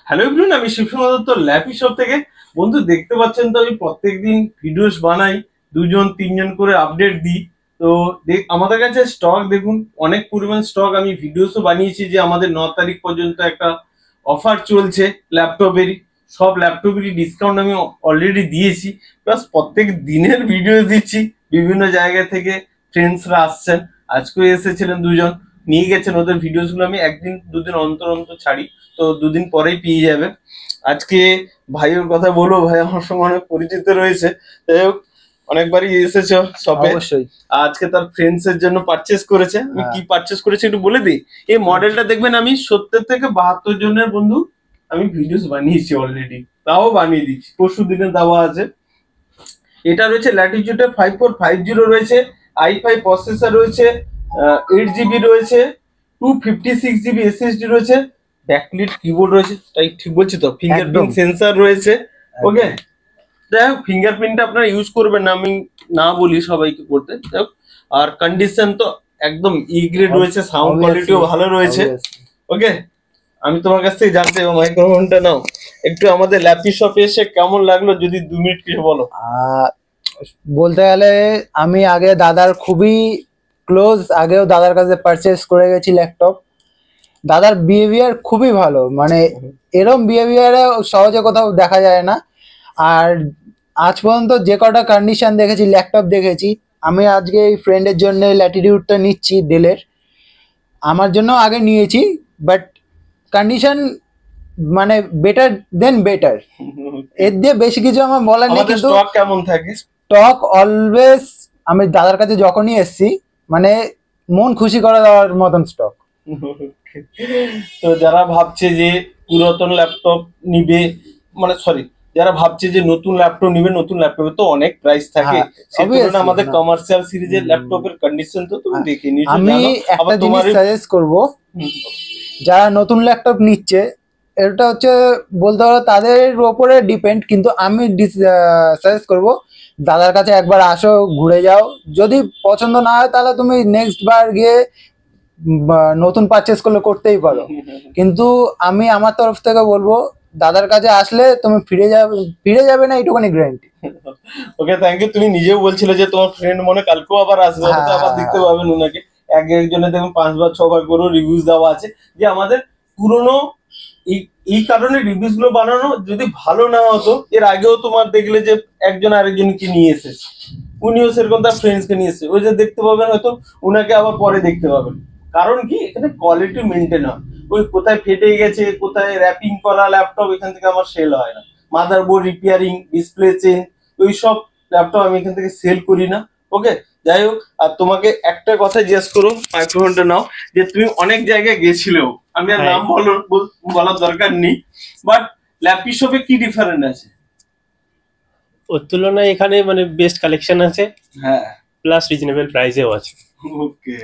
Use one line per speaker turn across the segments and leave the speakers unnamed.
Hello everyone, আমি Shibsundar Dutta lappy shop থেকে। বন্ধু দেখতে পাচ্ছেন তো আমি প্রত্যেকদিন ভিডিওস বানাই, দুজন তিনজন করে আপডেট দিই। তো আমাদের কাছে স্টক দেখুন, অনেক পরিমাণ স্টক। আমি ভিডিওসও বানিয়েছি যে আমাদের 9 তারিখ পর্যন্ত একটা অফার চলছে ল্যাপটপেরই। সব ল্যাপটপেরই ডিসকাউন্ট আমি অলরেডি দিয়েছি, প্লাস প্রত্যেক দিনের ভিডিও দিচ্ছি। বিভিন্ন জায়গা থেকে ফ্রেন্ডসরা আসছেন, আজকেও এসেছিলেন দুজন, নিয়ে গেছেন। ওদের ভিডিওস গুলো আমি একদিন দুদিন অন্তর অন্তর ছাড়ি, তো দুদিন পরেই পেয়ে যাবে। আজকে ভাইয়ের কথা বলবো, ভাই আমার সঙ্গে অনেক পরিচিত রয়েছে। যাই হোক, অনেকবারই এসেছো শপে।
অবশ্যই।
আজকে তার ফ্রেন্ডস এর জন্য পারচেস করেছে। আমি কি পারচেস করেছি একটু বলে দিই। এই মডেলটা দেখবেন, আমি 70 থেকে 72 জনের বন্ধু আমি ভিডিওস বানিয়েছি অলরেডি, তাও বানিয়ে দিচ্ছি, পরশু দিনে দেওয়া আছে। এটা রয়েছে ল্যাটিটিউডে 5450 রয়েছে, i5 প্রসেসর রয়েছে, 8 জিবি রয়েছে, 256 জিবি এসএসডি রয়েছে, ব্যাকলিট কিবোর্ড রয়েছে। তাই ঠিক বলছি তো? ফিঙ্গারপ্রিন্ট সেন্সর রয়েছে। ওকে, যাই হোক, ফিঙ্গারপ্রিন্টটা আপনারা ইউজ করবেন না, আমি না বলি সবাইকে করতে। যাই হোক, আর কন্ডিশন তো একদম ই গ্রেড রয়েছে, সাউন্ড কোয়ালিটিও ভালো রয়েছে। ওকে, আমি তোমার কাছ থেকে জানতে চাই, মাইক্রোফোনটা নাও। একটু আমাদের ল্যাপি শপে এসে কেমন লাগলো যদি 2 মিনিট কিছু বলো।
বলতে গেলে আমি আগে দাদার খুবই ক্লোজ, আগেও দাদার কাছে পারচেস করে গেছি ল্যাপটপ। দাদার বিহেভিয়ার খুবই ভালো, মানে এরম বিহেভিয়ারে সহজে কোথাও দেখা যায় না। আর আজ পর্যন্ত যে কটা কন্ডিশন দেখেছি, ল্যাপটপ দেখেছি, আমি আজকে এই ফ্রেন্ডের জন্য ল্যাটিটিউডটা নিচ্ছি ডেলের। আমার জন্য আগে নিয়েছি, বাট কন্ডিশন মানে বেটার দেন বেটার। এর দিয়ে বেশি কিছু আমার বলার নেই। কিন্তু
স্টক কেমন থাকে?
স্টক অলওয়েজ, আমি দাদার কাছে যখনই এসছি মানে মন খুশি করে দেওয়ার মতন স্টক।
তো যারা ভাবছে যে পুরাতন ল্যাপটপ নিবে, মানে সরি, যারা ভাবছে যে নতুন ল্যাপটপ নিবে, নতুন ল্যাপটপে তো অনেক প্রাইস থাকে। সেই তুলনায় আমাদের কমার্শিয়াল সিরিজের ল্যাপটপের কন্ডিশন তো তুমি দেখে নিয়েছো।
আমি একটা জিনিস সাজেস্ট করব, যারা নতুন ল্যাপটপ নিচ্ছে, এটা হচ্ছে বলতে পারো তাদের উপরে ডিপেন্ড, কিন্তু আমি সাজেস্ট করব দাদার কাছে একবার আসো, ঘুরে যাও। যদি পছন্দ না হয় তাহলে তুমি নেক্সট বার গিয়ে নতুন পারচেস করলে করতেই পারো। কিন্তু আমি আমার তরফ থেকে বলবো, দাদার কাছে আসলে তুমি ফিরে যাবে না, এইটুকুনি গ্যারান্টি।
Okay, thank you. তুমি নিজেও বলছিলে যে তোমার ফ্রেন্ড মনে কালকেও আবার আসবে, তো আবার দেখতে পাবেন ওনাকে। একজনে দেখুন 5 বার 6 বার করে রিভিউজ দেওয়া আছে যে আমাদের পুরনো এই কারণে রিভিউজ গুলো বানানো। যদি ভালো না হতো, এর আগেও তোমার দেখলে যে একজন আরেকজনকে নিয়ে এসেছে, উনিও সেরকম তার ফ্রেন্ডস কে নিয়ে এসেছে। ওই যে দেখতে পাবেন, হয়তো উনাকে আবার পরে দেখতে পাবেন। কারণ কি, এখানে কোয়ালিটি মেনটেন হয়। ওই কোথায় ফেটে গেছে, কোথায় র্যাপিং করা ল্যাপটপ এখান থেকে আমার সেল হয় না। মাদারবোর্ড রিপেয়ারিং, ডিসপ্লে চেঞ্জ, ওই সব ল্যাপটপ আমি এখান থেকে সেল করি না। ওকে, যাই হোক, আর তোমাকে একটা কথা জিজ্ঞেস করো, মাইক্রোফোনটা নাও, যে তুমি অনেক জায়গায় গেছিলেও, আমি আর নাম বলার দরকার নেই, বাট ল্যাপি শপে কি ডিফারেন্ট আছে?
ওর তুলনায় এখানে মানে বেস্ট কালেকশন আছে,
হ্যাঁ,
প্লাস রিজনেবল প্রাইসেও আছে।
ওকে,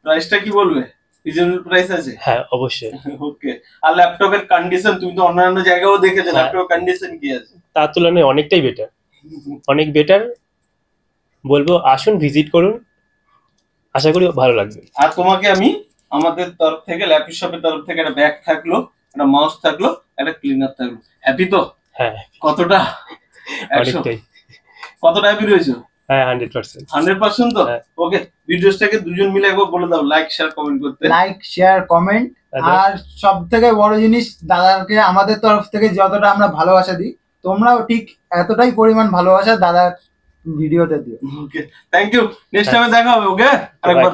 প্রাইসটা কি বলবে? রিজনেবল প্রাইস আছে?
হ্যাঁ, অবশ্যই।
ওকে, আর ল্যাপটপের কন্ডিশন তুমি তো অন্যান্য জায়গায়ও দেখেছো, ল্যাপটপের কন্ডিশন কি আছে?
তার তুলনায় অনেকটাই বেটার, অনেক বেটার। বলবো আসুন, ভিজিট করুন, আশা করি ভালো লাগবে।
আর তোমাকে আমি আমাদের তরফ থেকে, ল্যাপি শপের তরফ থেকে একটা ব্যাগ থাকলো, একটা মাউস থাকলো, একটা ক্লিনার থাকলো। হ্যাপি তো?
হ্যাঁ,
কতটা?
অনেকটাই।
কতটা হ্যাপি রয়েছো?
হ্যাঁ, 100%।
100% তো? ওকে, ভিডিওটাকে দুজন মিলে একবার বলে দাও লাইক শেয়ার কমেন্ট করতে।
Like share comment. আর সব থেকে বড় জিনিস, দাদাকে আমাদের তরফ থেকে যতটা আমরা ভালোবাসা দিই, তোমরাও ঠিক এতটাই পরিমাণ ভালোবাসা দাদার ভিডিওতে দিও।
ওকে, থ্যাংক ইউ। নেক্সট টাইমে দেখা হবে। ওকে, আরেকবার